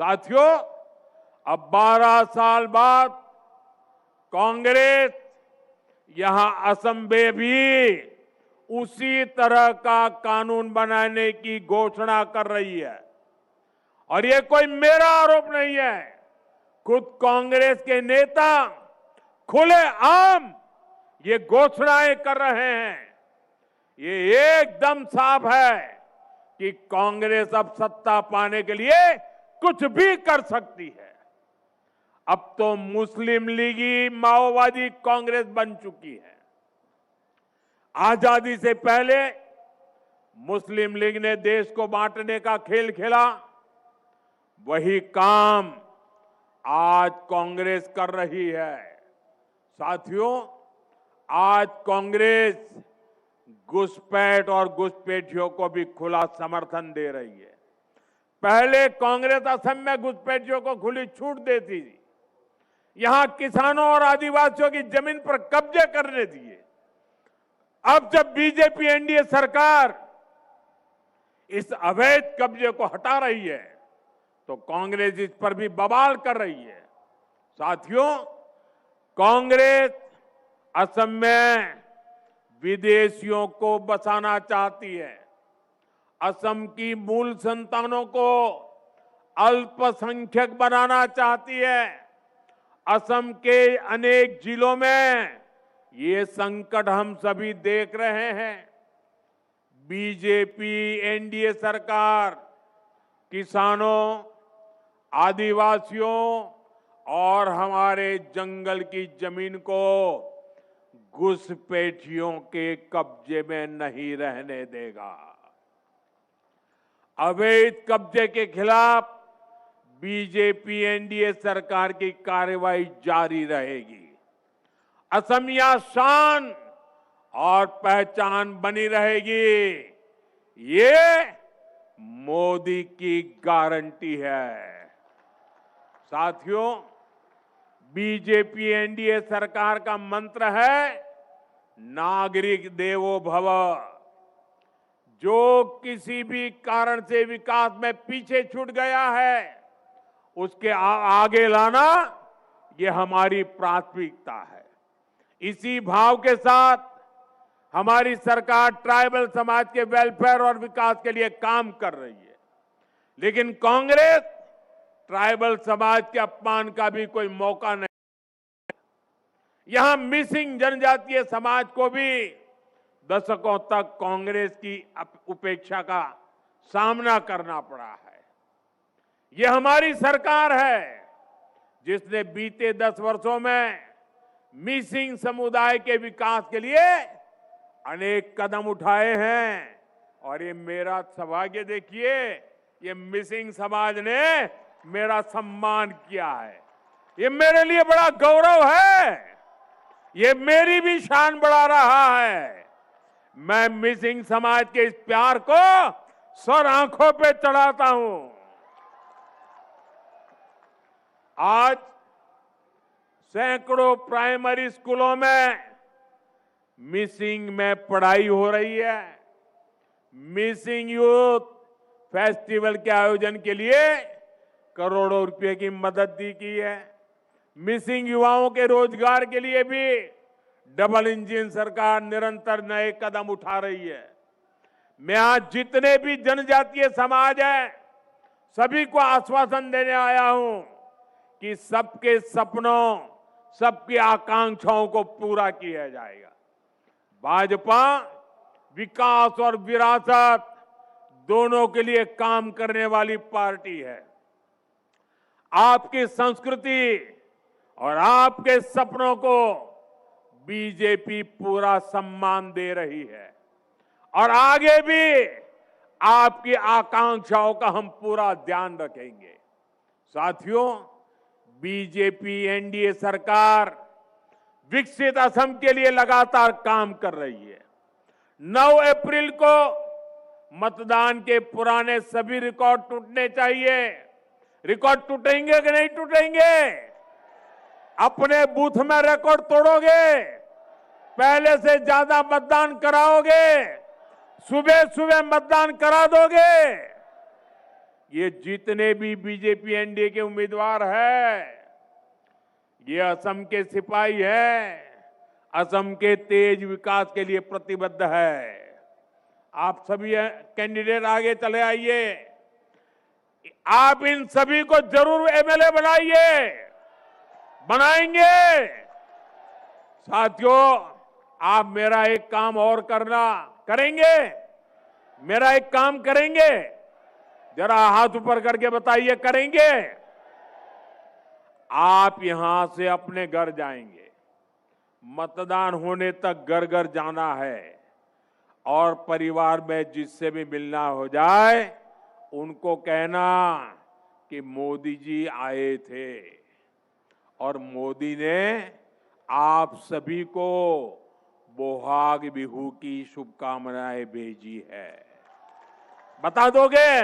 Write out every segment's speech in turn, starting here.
साथियों, अब 12 साल बाद कांग्रेस यहां असम में भी उसी तरह का कानून बनाने की घोषणा कर रही है। और ये कोई मेरा आरोप नहीं है, खुद कांग्रेस के नेता खुलेआम ये घोषणाएं कर रहे हैं। ये एकदम साफ है कि कांग्रेस अब सत्ता पाने के लिए कुछ भी कर सकती है। अब तो मुस्लिम लीगी माओवादी कांग्रेस बन चुकी है। आजादी से पहले मुस्लिम लीग ने देश को बांटने का खेल खेला, वही काम आज कांग्रेस कर रही है। साथियों, आज कांग्रेस घुसपैठ और घुसपैठियों को भी खुला समर्थन दे रही है। पहले कांग्रेस असम में घुसपैठियों को खुली छूट देती थी, यहां किसानों और आदिवासियों की जमीन पर कब्जे करने दिए। अब जब बीजेपी एनडीए सरकार इस अवैध कब्जे को हटा रही है तो कांग्रेस इस पर भी बवाल कर रही है। साथियों, कांग्रेस असम में विदेशियों को बसाना चाहती है, असम की मूल संतानों को अल्पसंख्यक बनाना चाहती है। असम के अनेक जिलों में ये संकट हम सभी देख रहे हैं। बीजेपी एनडीए सरकार किसानों, आदिवासियों और हमारे जंगल की जमीन को घुसपैठियों के कब्जे में नहीं रहने देगा। अवैध कब्जे के खिलाफ बीजेपी एनडीए सरकार की कार्रवाई जारी रहेगी। असमिया शान और पहचान बनी रहेगी, ये मोदी की गारंटी है। साथियों, बीजेपी एनडीए सरकार का मंत्र है नागरिक देवो भव। जो किसी भी कारण से विकास में पीछे छूट गया है उसके आगे लाना ये हमारी प्राथमिकता है। इसी भाव के साथ हमारी सरकार ट्राइबल समाज के वेलफेयर और विकास के लिए काम कर रही है। लेकिन कांग्रेस ट्राइबल समाज के अपमान का भी कोई मौका नहीं। यहां मिसिंग जनजातीय समाज को भी दशकों तक कांग्रेस की उपेक्षा का सामना करना पड़ा है। यह हमारी सरकार है जिसने बीते 10 वर्षों में मिसिंग समुदाय के विकास के लिए अनेक कदम उठाए हैं। और ये मेरा सौभाग्य देखिए, ये मिसिंग समाज ने मेरा सम्मान किया है। ये मेरे लिए बड़ा गौरव है, ये मेरी भी शान बढ़ा रहा है। मैं मिसिंग समाज के इस प्यार को सर आंखों पे चढ़ाता हूं। आज सैकड़ों प्राइमरी स्कूलों में मिसिंग में पढ़ाई हो रही है। मिसिंग यूथ फेस्टिवल के आयोजन के लिए करोड़ों रुपए की मदद दी गई है। मिसिंग युवाओं के रोजगार के लिए भी डबल इंजन सरकार निरंतर नए कदम उठा रही है। मैं आज जितने भी जनजातीय समाज हैं सभी को आश्वासन देने आया हूं कि सबके सपनों, सबकी आकांक्षाओं को पूरा किया जाएगा। भाजपा विकास और विरासत दोनों के लिए काम करने वाली पार्टी है। आपकी संस्कृति और आपके सपनों को बीजेपी पूरा सम्मान दे रही है और आगे भी आपकी आकांक्षाओं का हम पूरा ध्यान रखेंगे। साथियों, बीजेपी एनडीए सरकार विकसित असम के लिए लगातार काम कर रही है। 9 अप्रैल को मतदान के पुराने सभी रिकॉर्ड टूटने चाहिए। रिकॉर्ड टूटेंगे कि नहीं टूटेंगे? अपने बूथ में रिकॉर्ड तोड़ोगे? पहले से ज्यादा मतदान कराओगे? सुबह सुबह मतदान करा दोगे? ये जितने भी बीजेपी एनडीए के उम्मीदवार हैं, ये असम के सिपाही हैं, असम के तेज विकास के लिए प्रतिबद्ध है। आप सभी कैंडिडेट आगे चले आइए। आप इन सभी को जरूर एमएलए बनाइए, बनाएंगे। साथियों, आप मेरा एक काम और करेंगे? मेरा एक काम करेंगे? जरा हाथ ऊपर करके बताइए, करेंगे? आप यहां से अपने घर जाएंगे, मतदान होने तक घर घर जाना है और परिवार में जिससे भी मिलना हो जाए उनको कहना कि मोदी जी आए थे और मोदी ने आप सभी को बोहाग बिहू की शुभकामनाएं भेजी है। बता दोगे?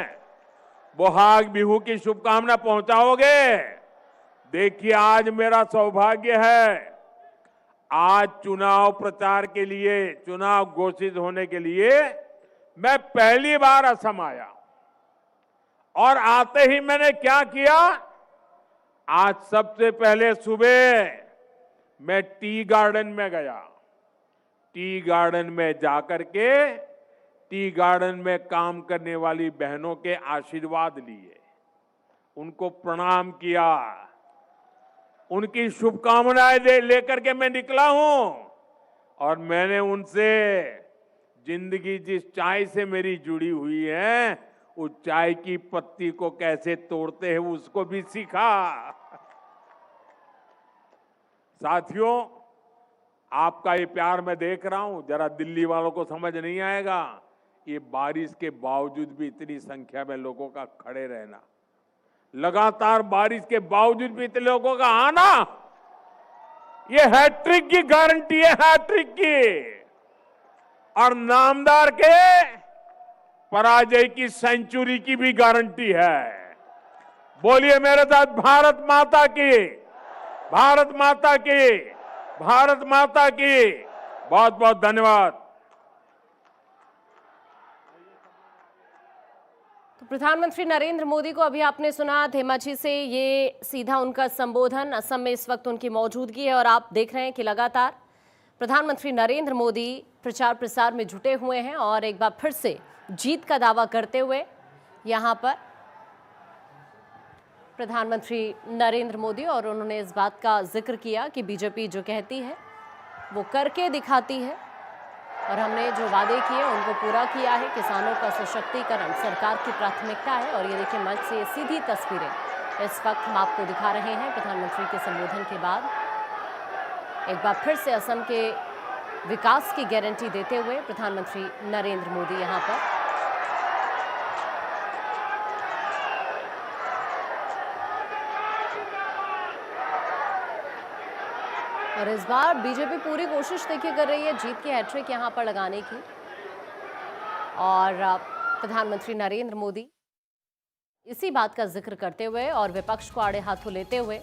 बोहाग बिहू की शुभकामना पहुंचाओगे? देखिए, आज मेरा सौभाग्य है, आज चुनाव प्रचार के लिए, चुनाव घोषित होने के लिए मैं पहली बार असम आया और आते ही मैंने क्या किया? आज सबसे पहले सुबह मैं टी गार्डन में गया। टी गार्डन में जाकर के टी गार्डन में काम करने वाली बहनों के आशीर्वाद लिए, उनको प्रणाम किया, उनकी शुभकामनाएं लेकर के मैं निकला हूं और मैंने उनसे जिंदगी जिस चाय से मेरी जुड़ी हुई है उस चाय की पत्ती को कैसे तोड़ते हैं उसको भी सीखा। साथियों, आपका ये प्यार मैं देख रहा हूं, जरा दिल्ली वालों को समझ नहीं आएगा, ये बारिश के बावजूद भी इतनी संख्या में लोगों का खड़े रहना, लगातार बारिश के बावजूद भी इतने लोगों का आना, ये हैट्रिक की गारंटी है, हैट्रिक की। और नामदार के पराजय की सेंचुरी की भी गारंटी है। बोलिए मेरे साथ, भारत माता की, भारत माता की, भारत माता की। बहुत बहुत धन्यवाद। तो प्रधानमंत्री नरेंद्र मोदी को अभी आपने सुना धेमाजी से, ये सीधा उनका संबोधन। असम में इस वक्त उनकी मौजूदगी है और आप देख रहे हैं कि लगातार प्रधानमंत्री नरेंद्र मोदी प्रचार प्रसार में जुटे हुए हैं और एक बार फिर से जीत का दावा करते हुए यहां पर प्रधानमंत्री नरेंद्र मोदी, और उन्होंने इस बात का जिक्र किया कि बीजेपी जो कहती है वो करके दिखाती है और हमने जो वादे किए उनको पूरा किया है। किसानों का सशक्तिकरण सरकार की प्राथमिकता है। और ये देखिए, मंच से सीधी तस्वीरें इस वक्त हम आपको दिखा रहे हैं प्रधानमंत्री के संबोधन के बाद। एक बार फिर से असम के विकास की गारंटी देते हुए प्रधानमंत्री नरेंद्र मोदी यहां पर। और इस बार बीजेपी पूरी कोशिश देखिए कर रही है जीत की हैट्रिक यहां पर लगाने की। और प्रधानमंत्री नरेंद्र मोदी इसी बात का जिक्र करते हुए और विपक्ष को आड़े हाथों लेते हुए